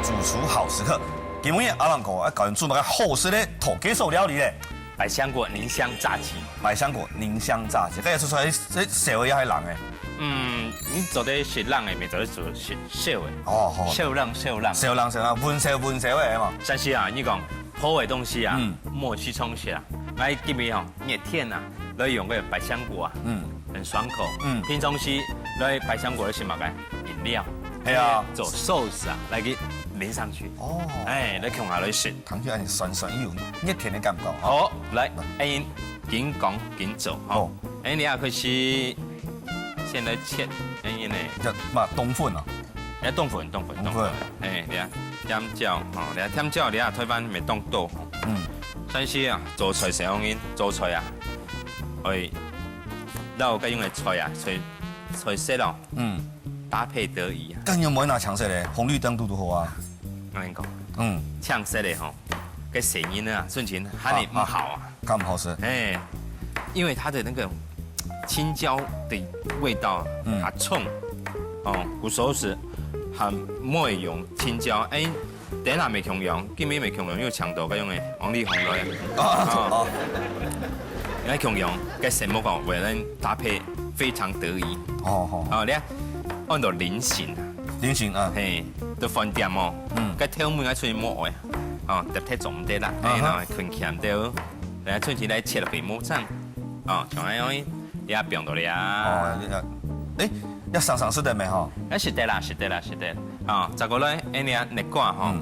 主厨好时刻。今日阿郎哥要教人做个好食的土鸡手料理咧。百香果宁香炸鸡。百香果宁香炸鸡，这也是出来这社会也系人的。你做的是冷的，咪做的做是烧的。哦，好。烧冷。温烧的嘛。但是啊，你讲好的东西啊，莫去冲洗啊。来这边哦，热天啊，来用个百香果啊，很爽口。平常时来百香果的是嘛个饮料。系啊，做 sauce 啊，来给淋上去。哦。来放下来食。糖起来酸酸又热甜的感觉。好，来，紧讲紧做。好。你也可以先来切，呢。嘛冬粉啊。冬粉。你啊，甜椒，你啊甜椒，你啊台湾咪当豆。但是啊，做菜时候做菜啊，เรา该用的菜啊，菜色咯。搭配得宜啊！更有冇拿抢色嘞？红绿灯嘟好啊！我跟你讲，抢色的吼，跟声音啊，顺情喊你不好啊，干不好吃。因为它的那个青椒的味道很冲，有时候是很没会用青椒，等下没强用，今面没强用，因为强度该用的王力宏来。你强用，跟什么讲？为了搭配非常得宜。你看。按照菱形啊，都饭店哦，cái theo mùi cái chuyện mua à, tập thể giống đấy là, nó khinh khiêm đều, là chuyện chỉ để切了俾冇真，像那樣，你也變到了呀。要上是的沒哈？是的啦，再過來，你啊，你掛哈，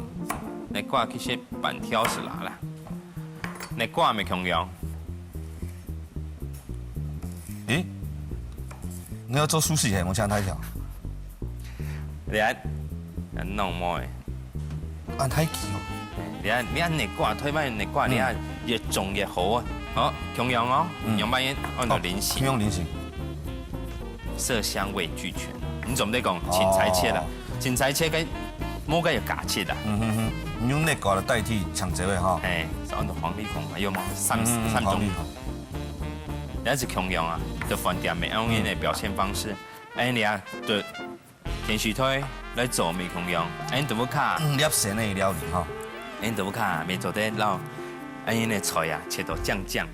你掛其實板條是哪啦？你掛沒強用？你要做壽司嘅，我請太條。你啊，弄麼？按太極哦。你啊，你掛推翻你掛，你啊越重越好啊！好，強用哦，用乜嘢？按照菱形。用菱形。色香味俱全。你總得講芹菜切啦，芹菜切嘅冇嘅要假切啦。你用那個來代替搶這位哈？就按照黃麗紅嘛，有冇三種？你係強用啊，就飯店咪用嘅表現方式。你啊，對。田樹推來做未強用，豆腐卡粒神的料理哈，豆腐卡未做得撈，呢菜啊切到醬，再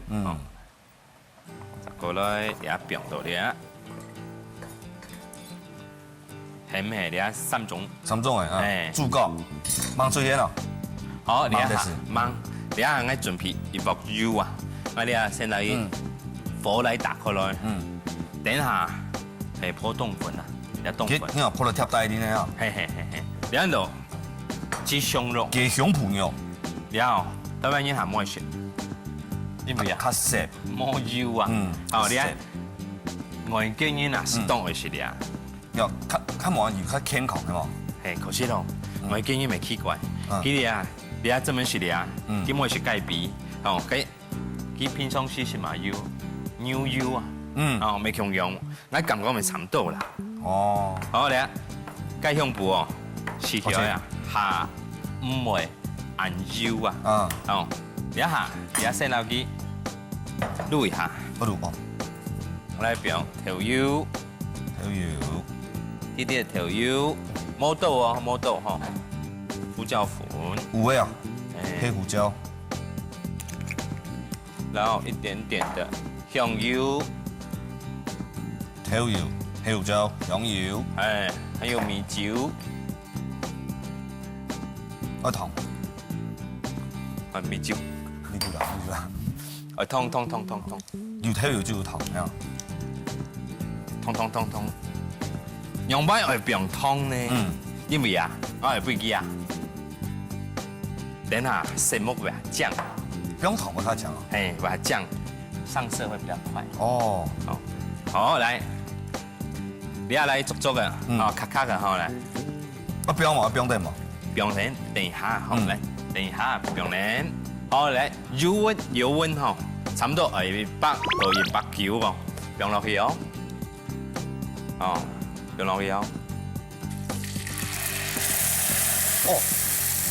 過來你啊變到你啊，係唔係你啊三種嘅豬腳，燜最鮮咯，好你啊燜，你啊愛準備一鑊油啊，你啊先來火嚟打開來，等下係破冬粉啊。你話破到貼大啲咧啊！然後雞胸肉，雞胸脯肉，然後台灣人係冇食，因為啊，較澀，冇油啊，你啊，外國人啊是當會食嘅，要較冇油，較健康係嘛？可惜咯，外國人咪奇怪，佢哋啊，你啊專門食嘅啊，佢冇食雞髀，佢平常時是嘛油，牛油啊，未強用，我感覺咪差唔多啦。好咧，雞胸脯哦，切起來啊，下唔會硬腰啊，你下先留意滷一下，不滷我來表調油，啲啲調油，冇豆嗬，胡椒粉，有嘅啊，黑胡椒，然後一點點的香油，調油。黑胡椒、香油，還有米酒，糖，米酒啦，通，有調油就有糖，通，用擺係變通呢？因為啊，我係不記啊，等下食木嘅醬，不用糖我太強了，把醬上色會比較快。好，來。你啊來足嘅，卡嘅好嚟。不用嘛，不用得嘛。不用等一下，好嚟，等一下不用等。好嚟，油溫吼，差唔多係100到190個，放落去哦。放落去哦。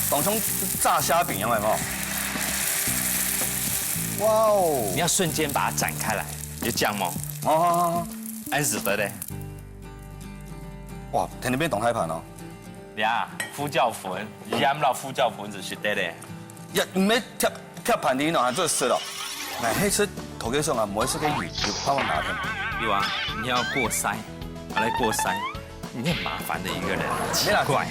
當成炸蝦餅一樣係嘛？哇哦！你要瞬間把它展開來，就這樣嘛。按時得的。哇，喺那邊動態盤哦。呀，呼叫粉，腌到呼叫粉就是得嘞。呀，唔要贴盘底喏，还做湿了。哎，迄次头家上啊，唔会是个油，帮我拿的。有啊，你要过筛，来过筛，你很麻烦的一个人，奇怪。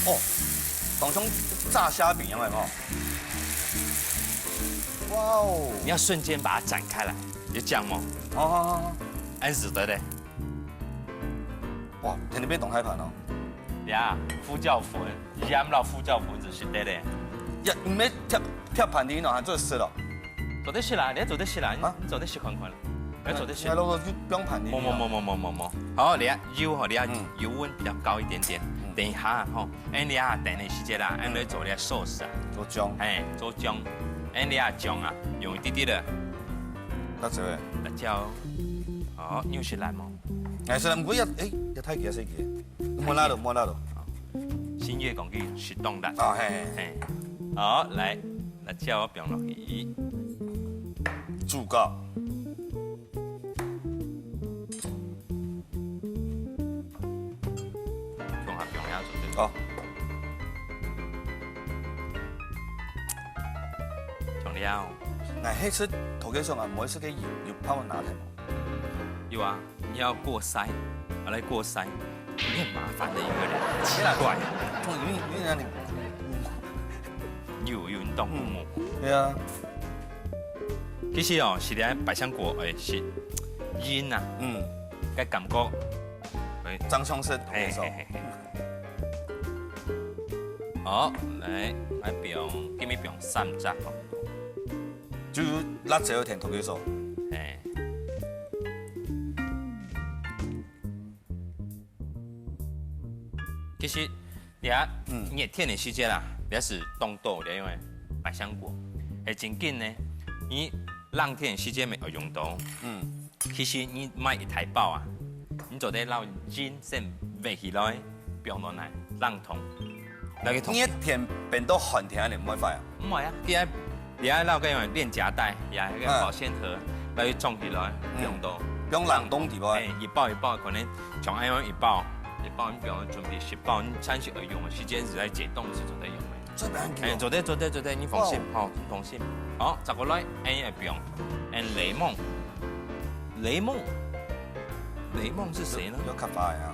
哦，当像炸虾饼一样的哦。哇哦！你要瞬间把它展开来，就这样嘛。哦，安死得嘞。哇，天天变动态盘哦。呀，呼叫粉，腌到呼叫粉就是得嘞。呀，唔要贴盘底喏，还做湿了。做得起来，你做得起来，你做得起款款了，你做得起来。那不用盘底。冇。好，你油吼，你要油温比较高一点点。等一下吼，你啊等你时间啦，你做啲寿司啊，做姜，哎，做姜，你啊姜啊，用一滴滴的辣椒的，辣椒，好，有些辣嘛，哎，是啦，唔过要太几细几，莫拉到。新月讲句适当辣，啊嘿，好，来，辣椒我放落去，猪脚，放下放了就对。哦，放了，哎，迄次头家上啊，唔会是个油帮我拿的。有啊，你要过筛，来过筛，你很麻烦的一个人，奇怪。你那里？有运动冇？对啊。其實哦，是咧百香果誒是煙啊，嘅感覺，張相生嘿嘿嘿。好，來表，給你表三隻哦。就辣椒甜頭家手。誒。其實你啊，你也天的時間啦，你是凍豆，你因為百香果，係真緊呢。你浪天時間沒有用到，其實你買一台包啊，你就得撈金先圍起來，表落來浪通，那個通。你甜變到很甜你唔會快啊？唔係啊，你喺撈個用鏈夾帶，也係個保鮮盒，來裝起來，用到。用冷凍地包。一包一包，可能從安樣一包，你比如準備10包，你餐時而用的時間是在解凍時就得用的。做咩？做得，你放心，好，放心。好，再過來，一邊，雷夢是誰呢？有卡巴呀？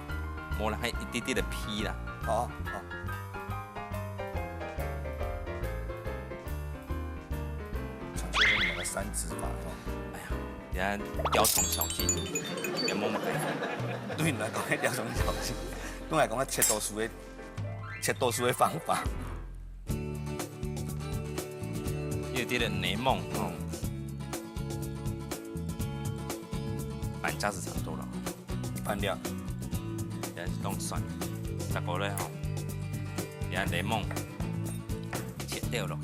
冇啦，係一啲啲的皮啦。好。傳說中有個三指法。哎呀，人家雕蟲小技，也冇乜計。對你來講，雕蟲小技，對我來講，切豆腐的方法。有啲的雷夢，板架子差不多了，半量，人是弄酸，再過來吼，人雷夢切掉落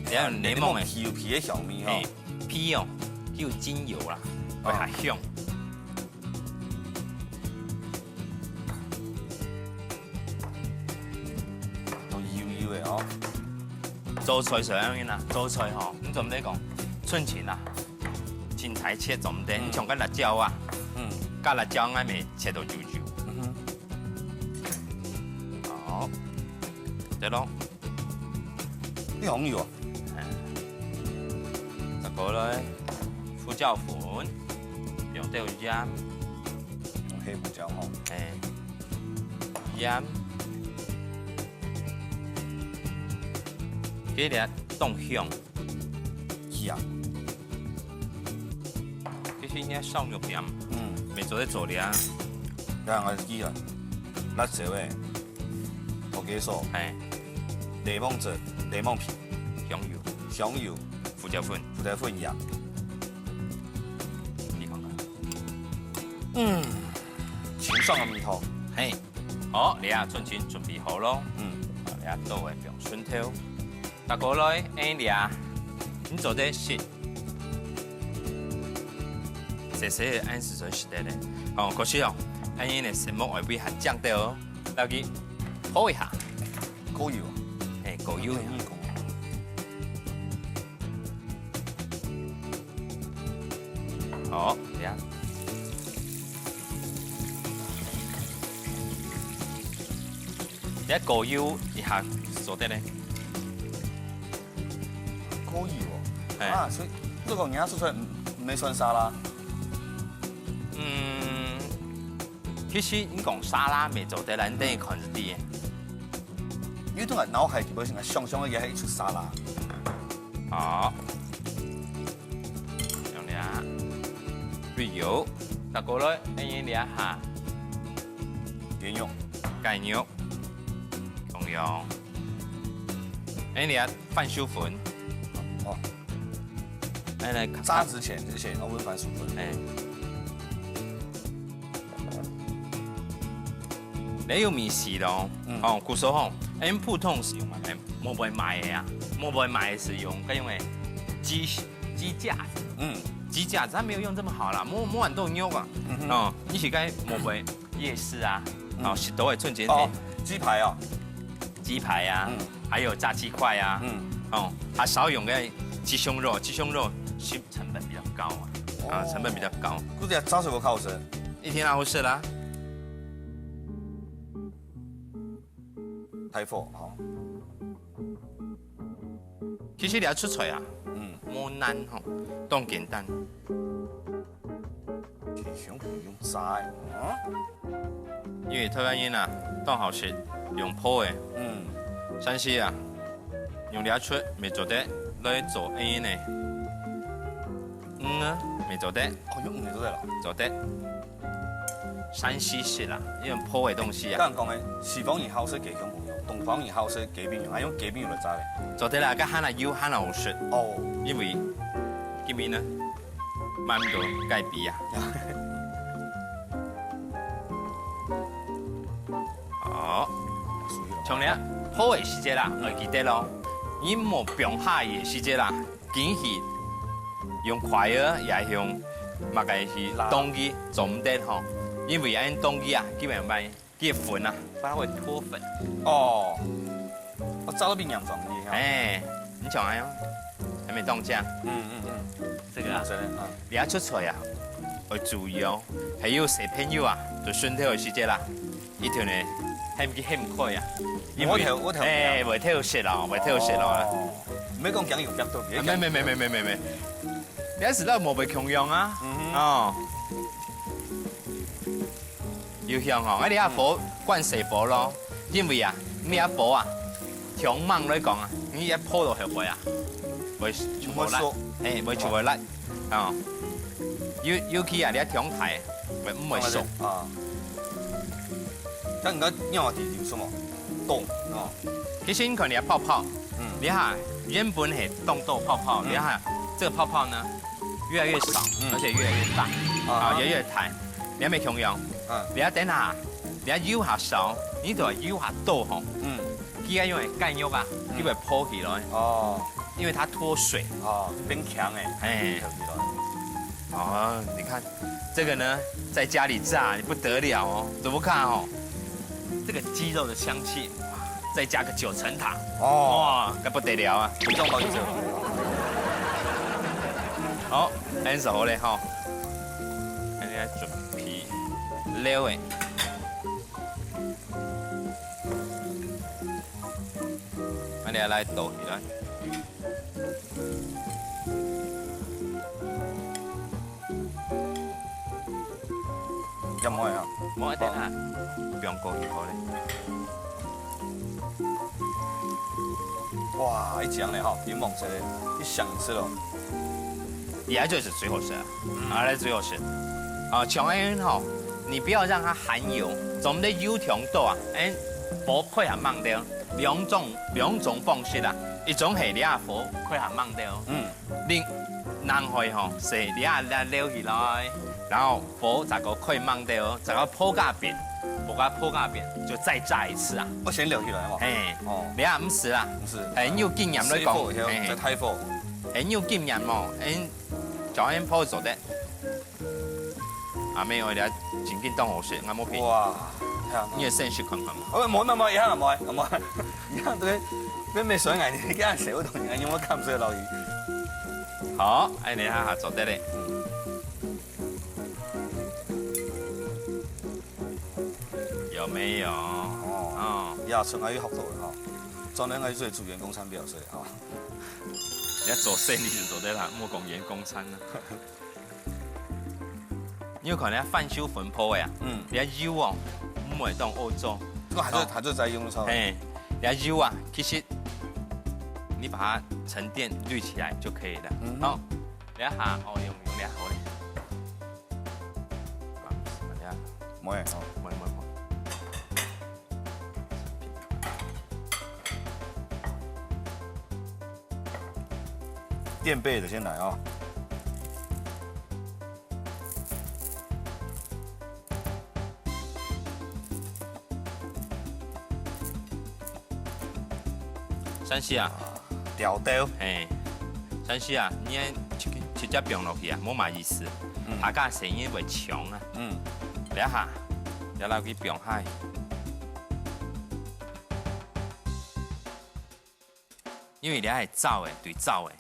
去，人雷夢皮的小米吼，皮哦，有精油啦，會較香。都油的哦。做菜上樣啦，做菜吼，你做唔得講春前啦，青菜切做唔得，你像個辣椒啊，加辣椒啱咪切到焦焦。好，得咯。你紅油啊？再過來胡椒粉，用到鹽，黑胡椒吼，鹽。給啲凍香，是啊，其實應該少肉點，未做得做啲啊。然後記啊，辣椒誒，頭家手，雷夢汁、雷夢皮、香油、胡椒粉一樣。你看看，清爽嘅味道。好，你啊春前準備好咯，你啊倒嚟用蒜頭。大哥来，哎呀，你做的是，这些按时准时的嘞。哦，可是哦，按呢节目外边还降到哦，留去泡一下，高油，哎，高油。好，这样。这高油一下做的嘞。高油哦。啊，所以这个人家说出来没算沙拉。其实你讲沙拉未做得咱等于看一啲。因为都系脑海里边成个想象嘅嘢係一出沙拉。好，用俩绿油，大過來，你俩下原用雞肉，同樣，你俩番薯粉，哦，你嚟炸之前我會番薯粉。你要面試咯，哦，古時候，因普通是用乜？冇會買嘅啊，冇會買是用嗰種嘅雞架子，雞架子它沒有用這麼好啦，冇很多肉啊，哦，你是該冇會夜市啊，哦，食到嘅春節哦，雞排啊，雞排啊，還有炸雞塊啊，哦，它少用嘅雞胸肉是成本比較高啊，成本比較高。估計炸水果靠神，一天好食啦。太火好。其實你要出菜啊，冇難吼，當簡單。雞胸唔用炸因為台灣人啊，當好食用泡嘅，山西啊，用你出未做得來做 A 呢，未做得，哦，用唔做得啦，做得。山西式啦，因為泡嘅東西啊。剛講嘅西方人好食雞胸唔用，東方人好食雞邊用，係用雞邊用嚟炸嘅。做得啦，個喊啦油喊啦好食。哦，因為這邊呢，蠻多雞髀啊。好，從你泡嘅時節啦，來記得咯。你冇冰下嘅時節啦，緊係用筷兒也用，乜嘅是凍嘅做唔得吼。因為按凍嘅啊，基本上啲粉啊，反而會脫粉。哦，我炸到變洋狀嘅。哎，你講下喲，還沒凍醬。這個啊，你要出菜啊，要注意哦。還有小朋友啊，就順頭嘅時節啦，一條呢，係唔可以啊。我條，誒，未睇到食咯，未睇到食咯。唔係講講用夾到嘅。沒，你一時都冇被強用啊。哦。要香哦，我哋阿火關細火咯，因為啊，你阿火啊，強猛嚟講啊，你一鋪落去會啊，會全部甩，誒，會全部甩，哦，要佢啊，你一強太，會唔會熟？啊，但而家因為我哋要什麼凍哦，其實你看你要泡泡，你看原本係凍豆泡泡，你看這個泡泡呢，越來越少，而且越來越大，啊，越來越彈，你還沒強用。你要等下，你要搖下手，呢度係搖下刀吼。佢要用嚟雞肉啊，佢會泡起來。哦，因為它脫水。哦，變強哎。哦，你看，這個呢，在家裡炸，你不得了哦。怎麼看哦？這個雞肉的香氣，再加個9層塔。哦，那不得了啊！你種包就做。好，很熟嘞哈。你來準備。料誒，我哋來倒起來。有冇啊？冇一定啊，不用過熱火咧。哇，一講咧哈，檸檬汁一想一次咯。而家就是最好食啊，而家最好食。啊，像安吼。你不要讓它含油，我們的油條度啊，火配合慢啲，兩種方式啦，一種係你啊火配合慢啲，另係吼是你啊撩起來，然後火再個開慢啲，再個泡加邊，不甲破甲边，就再炸一次啊。我先留起来嘛。哎，哦，你啊唔是啦，唔是，很有經驗嚟講，再太火，很有經驗哦，就喺鋪做的。阿妹我哋真緊當好食，啱冇片。哇，你嘅聲雪群群。我冇，而家冇，而家對咩水藝，你而家寫好同人，有冇咁水留意？好，哎，你下做得嘞。有沒有？哦，呀，從阿姨學到嘅哈，盡量阿姨做員工餐比較衰哈。你做生意就做得啦，莫講員工餐啦。你有可能翻修粉泡嘅啊？你油哦，唔會當歐洲。這個還是在用的時候。哎，你油啊，其實你把它沉澱濾起來就可以了。好，你下哦，用你下好咧。冇嘢，好，冇。垫背的先來啊。山西啊，調豆，嘿，山西啊，你直接放落去啊，冇嘛意思，下家生意會強啊。你下，你落去放下，因為你係走誒，對走誒。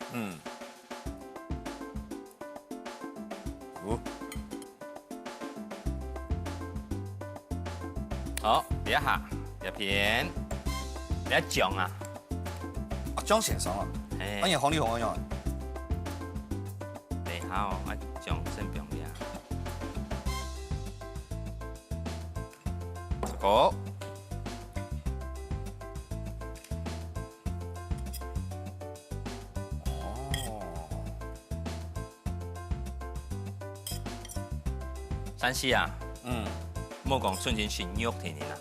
好，你下，一片，你醬啊。醬先上啦，我用紅利紅我用。你好，我醬先不用了。這個，山西啊，莫講瞬間是肉甜的啦，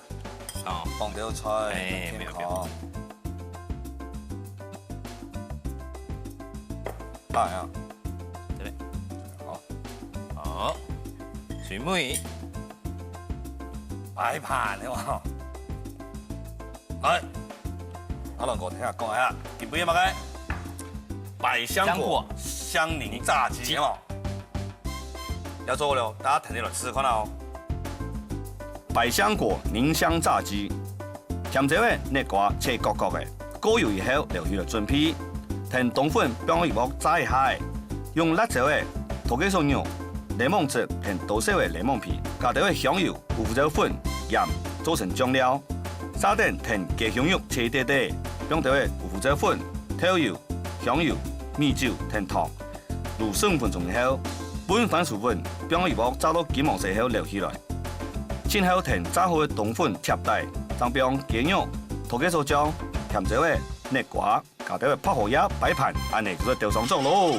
哦，放掉菜，哎，沒有。係啊，對，好，水妹，擺盤你話，係，阿龍哥聽下講下，點杯乜嘅？百香果香檸炸雞啊嘛，要做了，大家睇睇來試試看啦哦。百香果檸香炸雞，鹹椒嘅內瓜切角角嘅，過油以後留去嚟準備。填冬粉放入鍋炸一下，用辣椒嘅土雞酥肉、檸檬汁填豆豉嘅檸檬皮，加啲嘅香油、胡椒粉、鹽做成醬料。沙丁填雞胸肉切啲啲，放啲嘅胡椒粉、調油、香油、米酒填糖，滷10分鐘以後，半番薯粉放入鍋炸到金黃色後留起來。之後填炸好嘅冬粉貼底，再放雞肉、土雞酥醬、鹹椒嘅內瓜。加啲嘅拍好嘢擺盤，安尼就掉上桌咯。